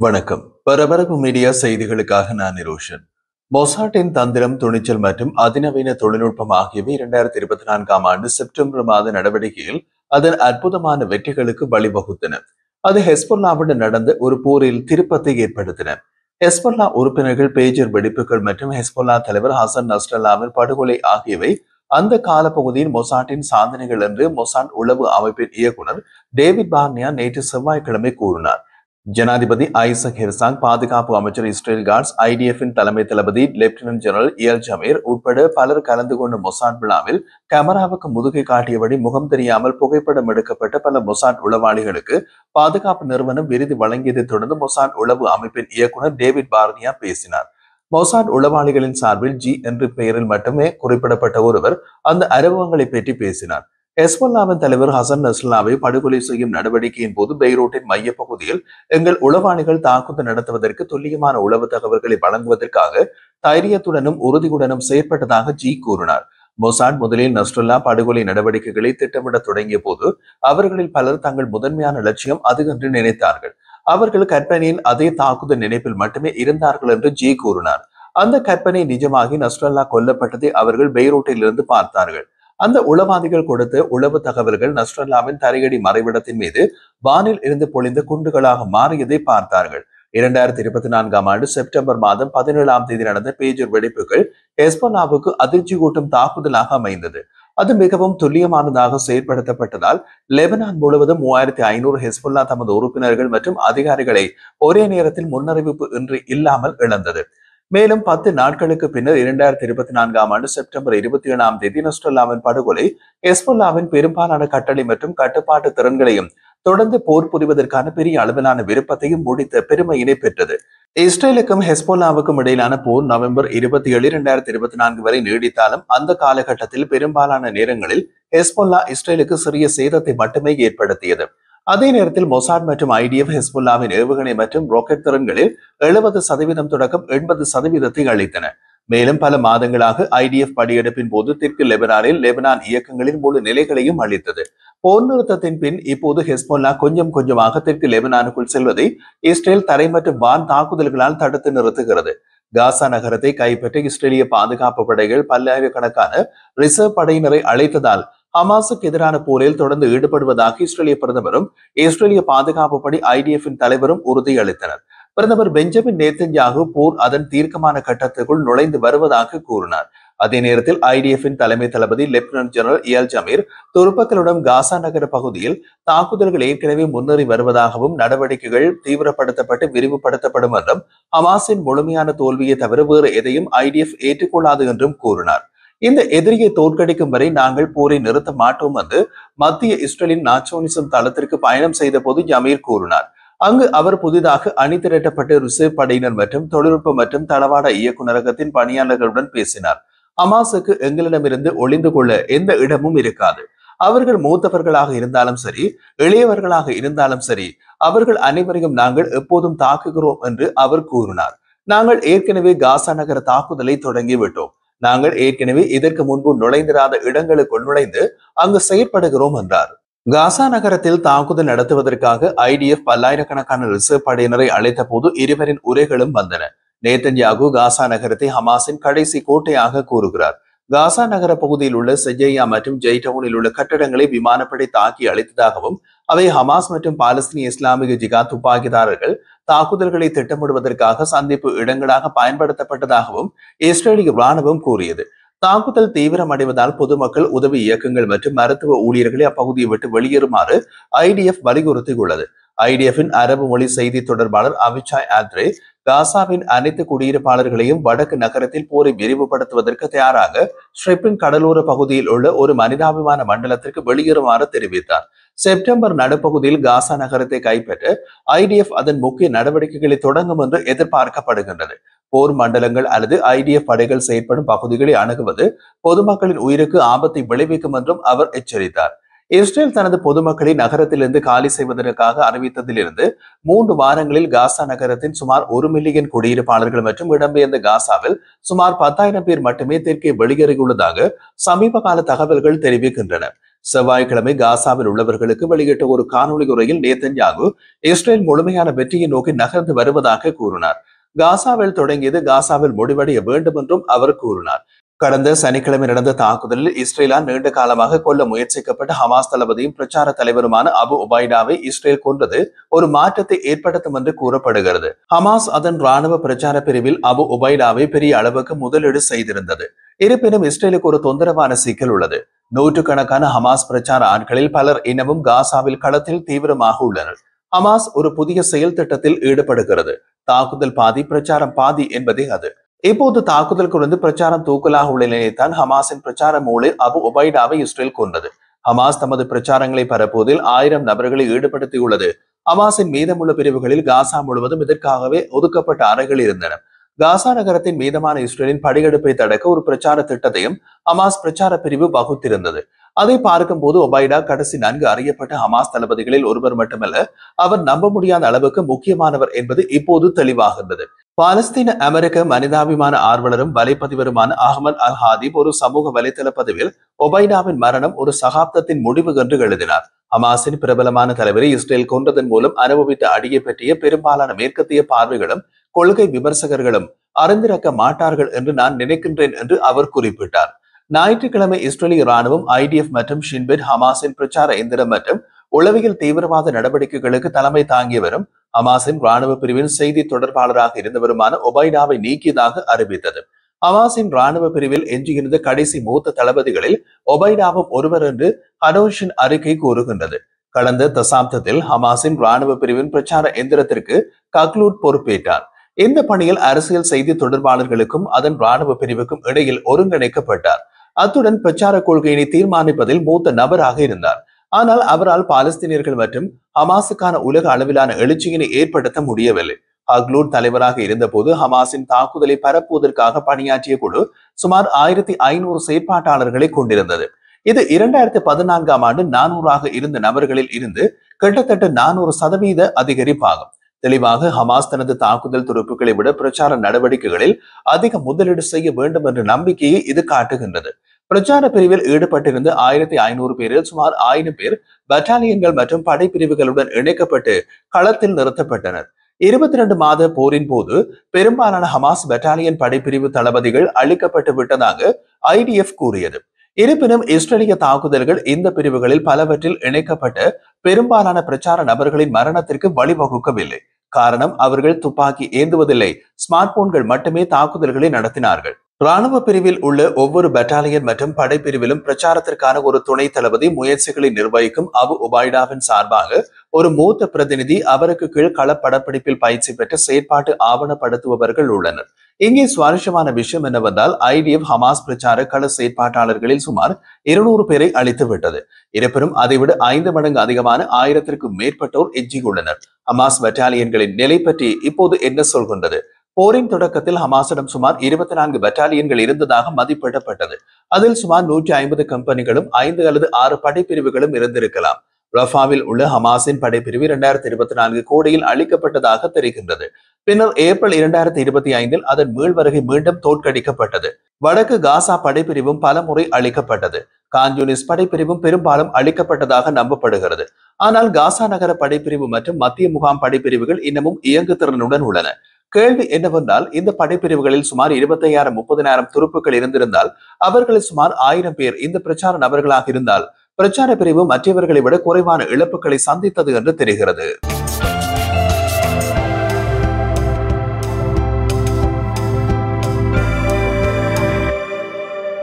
வணக்கம். பரபரப்பு மீடியா செய்திகளுக்காக நான் நிரோஷன். மொசாட்டின் தந்திரம், துணிச்சல் மற்றும் அதிநவீன தொழில்நுட்பம் ஆகியவை 2024ஆம் ஆண்டு செப்டம்பர் மாத நடவடிக்கையில் அதன் அற்புதமான வெற்றிகளுக்கு வழிவகுத்தன. அது ஹெஸ்பொல்லாவுடன் நடந்த ஒரு போரில் திருப்பத்தை ஏற்படுத்தின. ஹெஸ்பொல்லா உறுப்பினர்கள், பேஜர் வெடிப்புகள் மற்றும் ஹெஸ்பொல்லா தலைவர் ஹசன் நஸ்ரல்லாவின் படுகொலை ஆகியவை அந்த காலப்பகுதியில் மொசாட்டின் சாதனைகள் என்று மொசாட் உளவு அமைப்பின் இயக்குனர் டேவிட் பார்னியா நேற்று செவ்வாய்க்கிழமை கூறினார். ஜனாதிபதி ஐசக் ஹெர்சாக், பாதுகாப்பு அமைச்சர் இஸ்ரேல் காட்ஸ், ஐடிஎஃப்பின் தலைமை தளபதி லெப்டினன்ட் ஜெனரல் இயல் ஜமீர் உட்பட பலர் கலந்து கொண்ட மொசாட் விழாவில் கேமராவுக்கு முதுகை காட்டியபடி முகம் தெரியாமல் புகைப்படம் எடுக்கப்பட்ட பல மொசாட் உளவாளிகளுக்கு பாதுகாப்பு நிறுவனம் விருது வழங்கியதை தொடர்ந்து மொசாட் உளவு அமைப்பின் இயக்குனர் டேவிட் பார்னியா பேசினார். மொசாட் உளவாளிகளின் சார்பில் ஜி என்ற பெயரில் மட்டுமே குறிப்பிடப்பட்ட ஒருவர் அந்த அனுபவங்களை பற்றி பேசினார். ஹெஸ்பொல்லாவின் தலைவர் ஹசன் நஸ்ரல்லாவை படுகொலை செய்யும் நடவடிக்கையின் போது பெய்ரூட்டின் மையப்பகுதியில் எங்கள் உளவாளிகள் தாக்குதல் நடத்துவதற்கு துல்லியமான உளவு தகவல்களை வழங்குவதற்காக தைரியத்துடனும் உறுதியுடனும் செயற்பட்டதாக ஜி கூறினார். மொசாட் முதலில் நஸ்ரல்லா படுகொலை நடவடிக்கைகளை திட்டமிட தொடங்கிய போது அவர்களில் பலர் தங்கள் முதன்மையான லட்சியம் அது என்று நினைத்தார்கள். அவர்கள் கற்பனையில் அதே தாக்குதல் நினைப்பில் மட்டுமே இருந்தார்கள் என்று ஜி கூறினார். அந்த கற்பனை நிஜமாகி நஸ்ரல்லா கொல்லப்பட்டதை அவர்கள் பெய்ரூட்டில் இருந்து பார்த்தார்கள். அந்த உளவாதிகள் கொடுத்த உளவு தகவல்கள் நஸ்ரல்லாவின் தரையடி மறைவிடத்தின் மீது வானில் இருந்து பொழிந்த குண்டுகளாக மாறியதை பார்த்தார்கள். 2024ஆம் ஆண்டு செப்டம்பர் மாதம் 17ஆம் தேதி நடந்த பேஜர் வெடிப்புகள் ஹெஸ்பொல்லாவுக்கு அதிர்ச்சி கூட்டும் தாக்குதலாக அமைந்தது. அது மிகவும் துல்லியமானதாக செயற்படுத்தப்பட்டதால் லெபனான் முழுவதும் 3500 ஹெஸ்பொல்லா தமது உறுப்பினர்கள் மற்றும் அதிகாரிகளை ஒரே நேரத்தில் முன்னறிவிப்பு இன்றி இல்லாமல் இழந்தது. மேலும் 10 நாட்களுக்கு பின்னர் 2024ஆம் ஆண்டு செப்டம்பர் 27ஆம் தேதி நஸ்ரல்லாவின் படுகொலை ஹெஸ்பொல்லாவின் பெரும்பாலான கட்டளை மற்றும் கட்டுப்பாட்டு திறன்களையும் தொடர்ந்து போர் புரிவதற்கான பெரிய அளவிலான விருப்பத்தையும் முடித்த பெருமையினை பெற்றது. இஸ்ரேலுக்கும் ஹெஸ்பொல்லாவுக்கும் இடையிலான போர் நவம்பர் 27, 2024 வரை நீடித்தாலும் அந்த காலகட்டத்தில் பெரும்பாலான நேரங்களில் ஹெஸ்பொல்லா இஸ்ரேலுக்கு சிறிய சேதத்தை மட்டுமே ஏற்படுத்தியது. அதே நேரத்தில் மொசாட் மற்றும் ஐடிஎஃப் ஹெஸ்பொல்லாவின் ஏவுகணை மற்றும் ராக்கெட் திறன்களில் 70% தொடக்கம் 80% அளித்தன. மேலும் பல மாதங்களாக ஐடிஎஃப் படையெடுப்பின் போது தெற்கு லெபனானில் லெபனான் இயக்கங்களின் முழு நிலைகளையும் அளித்தது. போர் நிறுத்தத்தின் பின் இப்போது ஹெஸ்பொல்லா கொஞ்சம் கொஞ்சமாக தெற்கு லெபனானுக்குள் செல்வதை இஸ்ரேல் தரை மற்றும் வான் தாக்குதல்களால் தடுத்து நிறுத்துகிறது. காசா நகரத்தை கைப்பற்ற இஸ்ரேலிய பாதுகாப்பு படைகள் பல்லாயிரக்கணக்கான ரிசர்வ் படையினரை அழைத்ததால் ஹமாஸுக்கு எதிரான போரில் தொடர்ந்து ஈடுபடுவதாக இஸ்ரேலிய பிரதமரும் இஸ்ரேலிய பாதுகாப்பு படை ஐடிஎஃப்பின் தலைவரும் உறுதியளித்தனர். பிரதமர் பெஞ்சமின் நேத்தன்யாகு போர் அதன் தீர்க்கமான கட்டத்துக்குள் நுழைந்து வருவதாக கூறினார். அதே நேரத்தில் ஐடிஎஃப்பின் தலைமை தளபதி லெப்டினன்ட் ஜெனரல் இயல் ஜமீர் துருப்புக்களுடன் காசா நகர பகுதியில் தாக்குதல்கள் ஏற்கனவே முன்னேறி வருவதாகவும் நடவடிக்கைகள் தீவிரப்படுத்தப்பட்டு விரிவுபடுத்தப்படும் என்றும் ஹமாஸின் முழுமையான தோல்வியை தவிர வேறு எதையும் ஐடிஎஃப் ஏற்றுக்கொள்ளாது என்றும் கூறினார். இந்த எதிரியை தோற்கடிக்கும் வரை நாங்கள் போரை நிறுத்த மாட்டோம் என்று மத்திய இஸ்ரேலின் நாச்சோனிசம் தளத்திற்கு பயணம் செய்த போது ஜமீர் கூறினார். அங்கு அவர் புதிதாக அணி திரட்டப்பட்ட ரிசர்வ் படையினர் மற்றும் தொழில்நுட்ப மற்றும் தளவாட இயக்குநரகத்தின் பணியாளர்களுடன் பேசினார். ஹமாஸுக்கு எங்களிடமிருந்து ஒளிந்து கொள்ள எந்த இடமும் இருக்காது. அவர்கள் மூத்தவர்களாக இருந்தாலும் சரி, இளையவர்களாக இருந்தாலும் சரி, அவர்கள் அனைவரையும் நாங்கள் எப்போதும் தாக்குகிறோம் என்று அவர் கூறினார். நாங்கள் ஏற்கனவே காசா நகர தாக்குதலை தொடங்கிவிட்டோம். நாங்கள் ஏற்கனவே இதற்கு முன்பு நுழைந்திராத இடங்களுக்குள் நுழைந்து அங்கு செயற்படுகிறோம் என்றார். காசா நகரத்தில் தாக்குதல் நடத்துவதற்காக ஐடிஎஃப் பல்லாயிரக்கணக்கான ரிசர்வ் படையினரை அழைத்த போது இருவரின் உரைகளும் வந்தன. நேத்தன்யாகு காசா நகரத்தை ஹமாஸின் கடைசி கோட்டையாக கூறுகிறார். காசா நகர பகுதியில் உள்ள செஜையா மற்றும் ஜெய்டவுனில் உள்ள கட்டடங்களை விமானப்படை தாக்கி அளித்ததாகவும் அவை ஹமாஸ் மற்றும் பாலஸ்தீனிய இஸ்லாமிய ஜிகாத் துப்பாக்கிதாரர்கள் தாக்குதல்களை திட்டமிடுவதற்காக சந்திப்பு இடங்களாக பயன்படுத்தப்பட்டதாகவும் இஸ்ரேலிய ராணுவம் கூறியது. தாக்குதல் தீவிரமடைவதால் பொதுமக்கள், உதவி இயக்கங்கள் மற்றும் மருத்துவ ஊழியர்களை அப்பகுதியை விட்டு வெளியேறுமாறு ஐடிஎஃப் வலியுறுத்தியுள்ளது. ஐடிஎஃப்பின் அரபு மொழி செய்தி தொடர்பாளர் அவிச்சாய் ஆத்ரே காசாவின் அனைத்து குடியிருப்பாளர்களையும் வடக்கு நகரத்தில் போரை விரிவுபடுத்துவதற்கு தயாராக ஸ்ட்ரிப்பின் கடலோர பகுதியில் உள்ள ஒரு மனிதாபிமான மண்டலத்திற்கு வெளியேறுமாறு தெரிவித்தார். செப்டம்பர் நடுப்பகுதியில் காசா நகரத்தை கைப்பற்ற ஐடிஎஃப் அதன் முக்கிய நடவடிக்கைகளை தொடங்கும் என்று எதிர்பார்க்கப்படுகின்றது. போர் மண்டலங்கள் அல்லது ஐடிஎஃப் படைகள் செயற்படும் பகுதிகளை அணுகுவது பொதுமக்களின் உயிருக்கு ஆபத்தை விளைவிக்கும் என்றும் அவர் எச்சரித்தார். இஸ்ரேல் தனது பொதுமக்களை நகரத்திலிருந்து காலி செய்வதற்காக அறிவித்ததிலிருந்து 3 வாரங்களில் காசா நகரத்தின் சுமார் 1 மில்லியன் குடியிருப்பாளர்கள் மற்றும் இடம்பெயர்ந்த காசாவில் சுமார் 10,000 பேர் மட்டுமே தெற்கே வெளியேறியுள்ளதாக சமீப கால தகவல்கள் தெரிவிக்கின்றன. செவ்வாய்க்கிழமை காசாவில் உள்ளவர்களுக்கு வெளியிட்ட ஒரு காணொலி உரையில் நேதன்யாகு இஸ்ரேல் முழுமையான வெற்றியை நோக்கி நகர்ந்து வருவதாக கூறினார். காசாவில் தொடங்கியது காசாவில் முடிவடைய வேண்டும் என்றும் அவர் கூறினார். கடந்த சனிக்கிழமை நடந்த தாக்குதலில் இஸ்ரேலால் நீண்ட காலமாக கொல்ல முயற்சிக்கப்பட்ட ஹமாஸ் தளபதியும் பிரச்சார தலைவருமான அபு உபைடாவை இஸ்ரேல் கொன்றது ஒரு மாற்றத்தை ஏற்படுத்தும் என்று கூறப்படுகிறது. ஹமாஸ் அதன் ராணுவ பிரச்சார பிரிவில் அபு உபைடாவை பெரிய அளவுக்கு முதலீடு செய்திருந்தது. இருப்பினும் இஸ்ரேலுக்கு ஒரு தொந்தரவான சிக்கல் உள்ளது. நூற்றுக்கணக்கான ஹமாஸ் பிரச்சார ஆட்களில் பலர் இன்னமும் காசாவில் களத்தில் தீவிரமாக உள்ளனர். ஹமாஸ் ஒரு புதிய செயல் திட்டத்தில் ஈடுபடுகிறது. தாக்குதல் பாதி பிரச்சாரம் பாதி என்பதே அது. இப்போது தாக்குதல் குறித்து பிரச்சாரம் தூக்கலாக உள்ள நிலையத்தான் ஹமாஸின் பிரச்சார மூளை அபு உபைடாவை இஸ்ரேல் கொண்டது. ஹமாஸ் தமது பிரச்சாரங்களை பரப்புவதில் 1000 நபர்களை ஈடுபடுத்தியுள்ளது. ஹமாஸின் மீதமுள்ள பிரிவுகளில் காசா முழுவதும் இதற்காகவே ஒதுக்கப்பட்ட அறைகள் இருந்தன. காசா நகரத்தின் மீதமான இஸ்ரேலின் படையெடுப்பை தடுக்க ஒரு பிரச்சார திட்டத்தையும் ஹமாஸ் பிரச்சார பிரிவு வகுத்திருந்தது. அதை பார்க்கும் போது ஒபைடா கடைசி நன்கு அறியப்பட்ட ஹமாஸ் தளபதிகளில் ஒருவர் மட்டுமல்ல, அவர் நம்ப முடியாத அளவுக்கு முக்கியமானவர் என்பது இப்போது தெளிவாகின்றது. பாலஸ்தீன அமெரிக்க மனிதாபிமான ஆர்வலரும் வலைப்பதிவருமான அஹ்மத் அல் ஹாதிப் ஒரு சமூக வலைதள பதிவில் ஒபைடாவின் மரணம் ஒரு சகாப்தத்தின் முடிவு என்று எழுதினார். ஹமாஸின் பிரபலமான தலைவரை இஸ்ரேல் கொன்றதன் மூலம் அனுபவித்த அடியை பற்றிய பெரும்பாலான மேற்கத்திய பார்வைகளும் கொள்கை விமர்சகர்களும் அறிந்திருக்க மாட்டார்கள் என்று நான் நினைக்கின்றேன் என்று அவர் குறிப்பிட்டார். ஞாயிற்றுக்கிழமை இஸ்ரேலிய ராணுவம் IDF மற்றும் ஷின்பெட் ஹமாஸின் பிரச்சார எந்திரம் மற்றும் உளவியல் தீவிரவாத நடவடிக்கைகளுக்கு தலைமை தாங்கியவரும் ஹமாஸின் ராணுவ பிரிவின் செய்தி தொடர்பாளராக இருந்தவருமான ஒபைடாவை நீக்கியதாக அறிவித்தது. ஹமாஸின் ராணுவ பிரிவில் எஞ்சியிருந்த கடைசி மூத்த தளபதிகளில் ஒபைடாவும் ஒருவர் என்று ஹடோஷின் அறிக்கை கூறுகின்றது. கடந்த தசாப்தத்தில் ஹமாஸின் ராணுவ பிரிவின் பிரச்சார எந்திரத்திற்கு கக்லூட் பொறுப்பேற்றார். இந்த பணியில் அரசியல் செய்தி தொடர்பாளர்களுக்கும் அதன் ராணுவ பிரிவுக்கும் இடையில் ஒருங்கிணைக்கப்பட்டார். அத்துடன் பிரச்சார கொள்கையினை தீர்மானிப்பதில் மூத்த நபராக இருந்தார். ஆனால் அவரால் பாலஸ்தீனியர்கள் மற்றும் ஹமாஸுக்கான உலக அளவிலான எழுச்சியினை ஏற்படுத்த முடியவில்லை. கக்லூட் தலைவராக இருந்தபோது ஹமாஸின் தாக்குதலை பரப்புவதற்காக பணியாற்றிய குழு சுமார் 1500 செயற்பாட்டாளர்களை கொண்டிருந்தது. இது 2014ஆம் ஆண்டு 400ஆக இருந்த நபர்களில் இருந்து கிட்டத்தட்ட 400% அதிகரிப்பாகும். தெளிவாக ஹமாஸ் தனது தாக்குதல் துருப்புகளை விட பிரச்சார நடவடிக்கைகளில் அதிக முதலீடு செய்ய வேண்டும் என்ற நம்பிக்கையை இது காட்டுகின்றது. பிரச்சார பிரிவில் ஈடுபட்டிருந்த 1500 பேரில் சுமார் 1000 பேர் பட்டாலியன்கள் மற்றும் படைப்பிரிவுகளுடன் இணைக்கப்பட்டு களத்தில் நிறுத்தப்பட்டனர். 22 மாத போரின் போது பெரும்பாலான ஹமாஸ் பட்டாலியன் படைப்பிரிவு தளபதிகள் அளிக்கப்பட்டு விட்டதாக IDF கூறியது. இருப்பினும் இஸ்ரேலிய தாக்குதல்கள் இந்த பிரிவுகளில் பலவற்றில் இணைக்கப்பட்ட பெரும்பாலான பிரச்சார நபர்களின் மரணத்திற்கு வழிவகுக்கவில்லை. காரணம், அவர்கள் துப்பாக்கி ஏந்துவதில்லை, ஸ்மார்ட் போன்கள் மட்டுமே தாக்குதல்களை நடத்தினார்கள். ராணுவ பிரிவில் உள்ள ஒவ்வொரு பட்டாலியன் மற்றும் படைப்பிரிவிலும் பிரச்சாரத்திற்கான ஒரு துணை தளபதி முயற்சிகளை நிர்வகிக்கும் அபு உபைடாவின் சார்பாக ஒரு மூத்த பிரதிநிதி, அவருக்கு கீழ் களப்படப்பிடிப்பில் பயிற்சி பெற்ற செயற்பாட்டு ஆவணப்படுத்துபவர்கள் உள்ளனர். இங்கே சுவாரஸ்யமான விஷயம் என்னவென்றால் IDF ஹமாஸ் பிரச்சார கள செயற்பாட்டாளர்களில் சுமார் 200 பேரை அளித்து விட்டது. இருப்பினும் அதைவிட 5 மடங்கு அதிகமான 1000க்கும் மேற்பட்டோர் எஞ்சியுள்ளனர். ஹமாஸ் பட்டாலியன்களின் நிலை பற்றி இப்போது என்ன சொல்கின்றது? போரின் தொடக்கத்தில் ஹமாஸிடம் சுமார் 24 பட்டாலியன்கள் இருந்ததாக மதிப்பிடப்பட்டது. அதில் சுமார் 150 கம்பெனிகளும் 5 அல்லது 6 படைப்பிரிவுகளும் இருந்திருக்கலாம். ரஃபாவில் உள்ள ஹமாஸின் படைப்பிரிவு 2024 கோடையில் அளிக்கப்பட்டதாக தெரிகின்றது. பின்னர் ஏப்ரல் 2025 அதன் மீள்வருகை மீண்டும் தோற்கடிக்கப்பட்டது. வடக்கு காசா படைப்பிரிவும் பல முறை அளிக்கப்பட்டது. கான்யூனிஸ் படைப்பிரிவும் பெரும்பாலும் அளிக்கப்பட்டதாக நம்பப்படுகிறது. ஆனால் காசா நகர படைப்பிரிவு மற்றும் மத்திய முகாம் படைப்பிரிவுகள் இன்னமும் இயங்கு திறனுடன் உள்ளன. கேள்வி என்னவென்றால், இந்த படைப்பிரிவுகளில் சுமார் 25,000-30,000 துருப்புக்கள் இருந்திருந்தால், அவர்களில் சுமார் 1000 பேர் இந்த பிரச்சார நபர்களாக இருந்தால், பிரச்சார பிரிவு மற்றவர்களை விட குறைவான இழப்புகளை சந்தித்தது என்று தெரிகிறது.